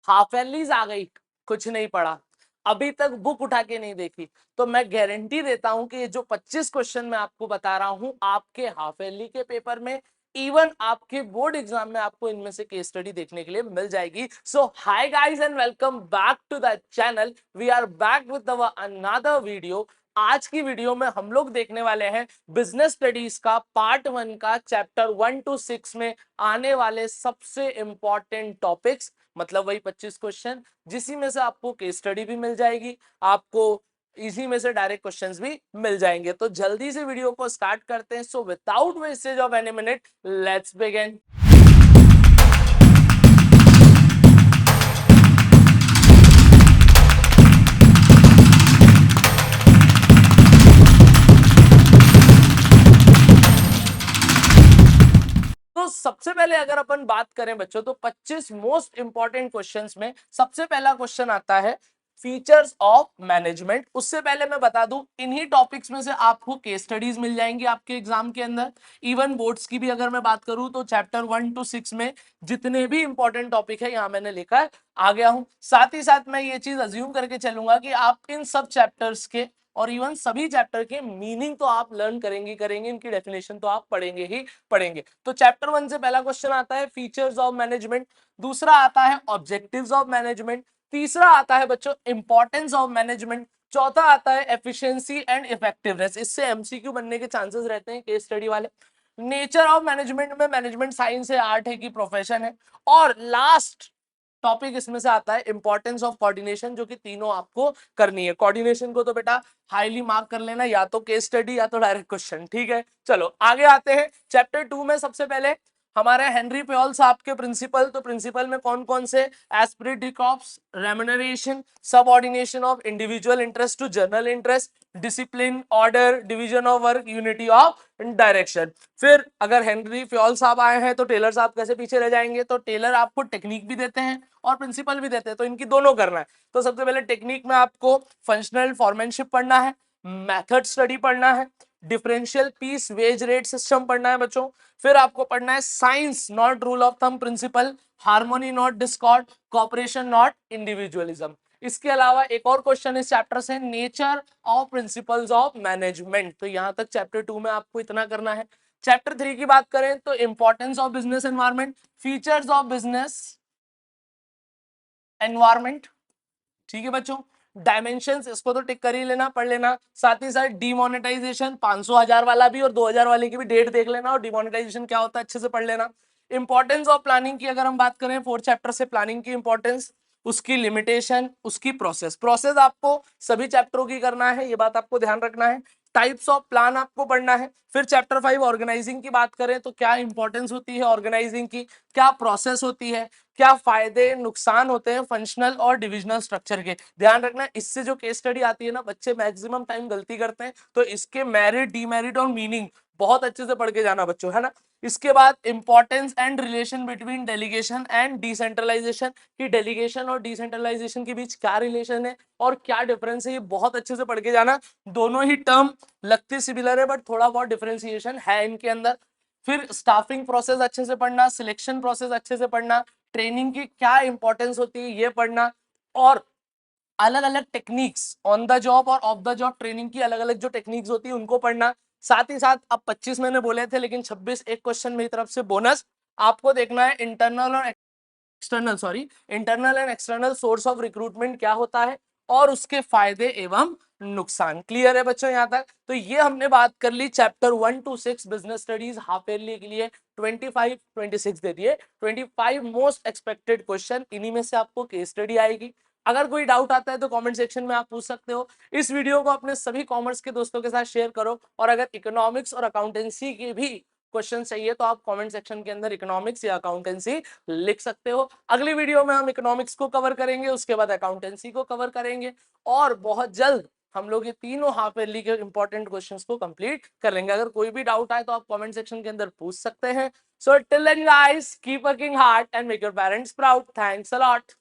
Half एयरलीज आ गई, कुछ नहीं पढ़ा, अभी तक बुक उठा के नहीं देखी, तो मैं गारंटी देता हूं कि ये जो 25 क्वेश्चन मैं आपको बता रहा हूं आपके हाफ ईयरली के पेपर में, इवन आपके बोर्ड एग्जाम में आपको इनमें से केस स्टडी देखने के लिए मिल जाएगी। So hi guys and welcome back to the channel, we are back with another video. आज की वीडियो में हम लोग देखने वाले हैं बिजनेस स्टडीज का पार्ट 1 का चैप्टर 1 to 6 में आने वाले सबसे इंपॉर्टेंट टॉपिक्स, मतलब वही 25 क्वेश्चन, जिसी में से आपको केस स्टडी भी मिल जाएगी, आपको इसी में से डायरेक्ट क्वेश्चंस भी मिल जाएंगे। तो जल्दी से वीडियो को स्टार्ट करते हैं। So without wastage of any minute, let's begin. तो सबसे पहले अगर अपन बात करें बच्चों, तो 25 मोस्ट इंपॉर्टेंट क्वेश्चंस में सबसे पहला क्वेश्चन आता है फीचर्स ऑफ मैनेजमेंट। उससे पहले मैं बता दूं, इन्हीं टॉपिक्स में से आपको केस स्टडीज मिल जाएंगी आपके एग्जाम के अंदर। इवन बोर्ड्स की भी अगर मैं बात करूं तो चैप्टर 1 to 6 में जितने भी इंपॉर्टेंट टॉपिक है यहां मैंने लेकर आ गया हूं। साथ ही साथ मैं ये चीज अज्यूम करके चलूंगा कि आप इन सब चैप्टर्स के और इवन सभी चैप्टर के मीनिंग तो आप लर्न करेंगे, इनकी डेफिनेशन तो आप पढ़ेंगे ही पढ़ेंगे। तो चैप्टर 1 से पहला क्वेश्चन आता है फीचर्स ऑफ मैनेजमेंट, दूसरा आता है ऑब्जेक्टिव्स ऑफ मैनेजमेंट, तीसरा आता है बच्चों इंपॉर्टेंस ऑफ मैनेजमेंट, चौथा आता है एफिशिएंसी एंड इफेक्टिवनेस। इससे एमसीक्यू बनने के चांसेस रहते हैं केस स्टडी वाले। नेचर ऑफ मैनेजमेंट में मैनेजमेंट साइंस है, आर्ट है कि प्रोफेशन है। और लास्ट टॉपिक इसमें से आता है इंपॉर्टेंस ऑफ कोऑर्डिनेशन, जो कि तीनों आपको करनी है। कोऑर्डिनेशन को तो बेटा हाईली मार्क कर लेना, या तो केस स्टडी या तो डायरेक्ट क्वेश्चन, ठीक है। चलो आगे आते हैं। चैप्टर 2 में सबसे पहले हमारे हेनरी प्योल साहब के प्रिंसिपल। तो प्रिंसिपल में कौन कौन से? Esprit de corps, remuneration, subordination of individual interest to general interest, discipline, order, division of work, unity of direction. फिर अगर हेनरी फ्योल साहब आए हैं तो टेलर साहब कैसे पीछे रह जाएंगे? तो टेलर आपको टेक्निक भी देते हैं और प्रिंसिपल भी देते हैं, तो इनकी दोनों करना है। तो सबसे पहले टेक्निक में आपको फंक्शनल फॉर्मेनशिप पढ़ना है, मेथड स्टडी पढ़ना है, differential piece wage rate system पढ़ना है बच्चों। फिर आपको पढ़ना है science not rule of thumb principle, harmony not discord, cooperation not individualism. इसके अलावा एक और क्वेश्चन इस चैप्टर से, nature of principles of management. तो यहां तक चैप्टर 2 में आपको इतना करना है। चैप्टर 3 की बात करें तो importance of business environment, features of business environment, ठीक है बच्चों। डायमेंशंस, इसको तो टिक कर ही लेना, पढ़ लेना। साथ ही साथ डिमोनेटाइजेशन, 500 1000 वाला भी और 2000 वाले की भी डेट देख लेना, और डिमोनेटाइजेशन क्या होता है अच्छे से पढ़ लेना। इंपॉर्टेंस ऑफ प्लानिंग की अगर हम बात करें, 4 चैप्टर से प्लानिंग की इंपॉर्टेंस, उसकी लिमिटेशन, उसकी प्रोसेस। प्रोसेस आपको सभी चैप्टरों की करना है, ये बात आपको ध्यान रखना है। टाइप्स ऑफ प्लान आपको पढ़ना है। फिर चैप्टर 5 ऑर्गेनाइजिंग की बात करें तो क्या इंपॉर्टेंस होती है ऑर्गेनाइजिंग की, क्या प्रोसेस होती है, क्या फायदे नुकसान होते हैं फंक्शनल और डिविजनल स्ट्रक्चर के। ध्यान रखना, इससे जो केस स्टडी आती है ना, बच्चे मैक्सिमम टाइम गलती करते हैं, तो इसके मेरिट, डीमेरिट और मीनिंग बहुत अच्छे से पढ़ के जाना बच्चों, है ना। इसके बाद importance and relation between delegation and decentralisation, कि डेलीगेशन और डिसेंट्रलाइजेशन के बीच क्या रिलेशन है और क्या डिफरेंस है, ये बहुत अच्छे से पढ़ के जाना। दोनों ही टर्म लगते सिमिलर है बट थोड़ा बहुत डिफरेंशिएशन है इनके अंदर। फिर स्टाफिंग प्रोसेस अच्छे से पढ़ना, सिलेक्शन प्रोसेस अच्छे से पढ़ना, ट्रेनिंग की क्या इंपॉर्टेंस होती है ये पढ़ना, और अलग अलग टेक्निक्स ऑन द जॉब और ऑफ द जॉब ट्रेनिंग की अलग अलग जो टेक्निक्स होती है उनको पढ़ना। साथ ही साथ अब 25 मैंने बोले थे, लेकिन 26 एक क्वेश्चन मेरी तरफ से बोनस आपको देखना है, internal and external source of recruitment क्या होता है और उसके फायदे एवं नुकसान। क्लियर है बच्चों यहां तक? तो ये हमने बात कर ली chapter 1 to 6 business studies half yearly के लिए। 25 26 दे दिए, 25 मोस्ट एक्सपेक्टेड क्वेश्चन, इन्हीं में से आपको केस स्टडी आएगी। अगर कोई डाउट आता है तो कमेंट सेक्शन में आप पूछ सकते हो। इस वीडियो को अपने सभी कॉमर्स के दोस्तों के साथ शेयर करो, और अगर इकोनॉमिक्स और अकाउंटेंसी के भी क्वेश्चन चाहिए तो आप कमेंट सेक्शन के अंदर इकोनॉमिक्स या अकाउंटेंसी लिख सकते हो। अगली वीडियो में हम इकोनॉमिक्स को कवर करेंगे, उसके बाद अकाउंटेंसी को कवर करेंगे, और बहुत जल्द हम लोग ये तीनों हाफ ईयरली के इंपॉर्टेंट क्वेश्चंस को कंप्लीट कर लेंगे। अगर कोई भी डाउट आए तो आप कमेंट सेक्शन के अंदर पूछ सकते हैं। So till then guys, keep working hard and make your parents proud. Thanks a lot.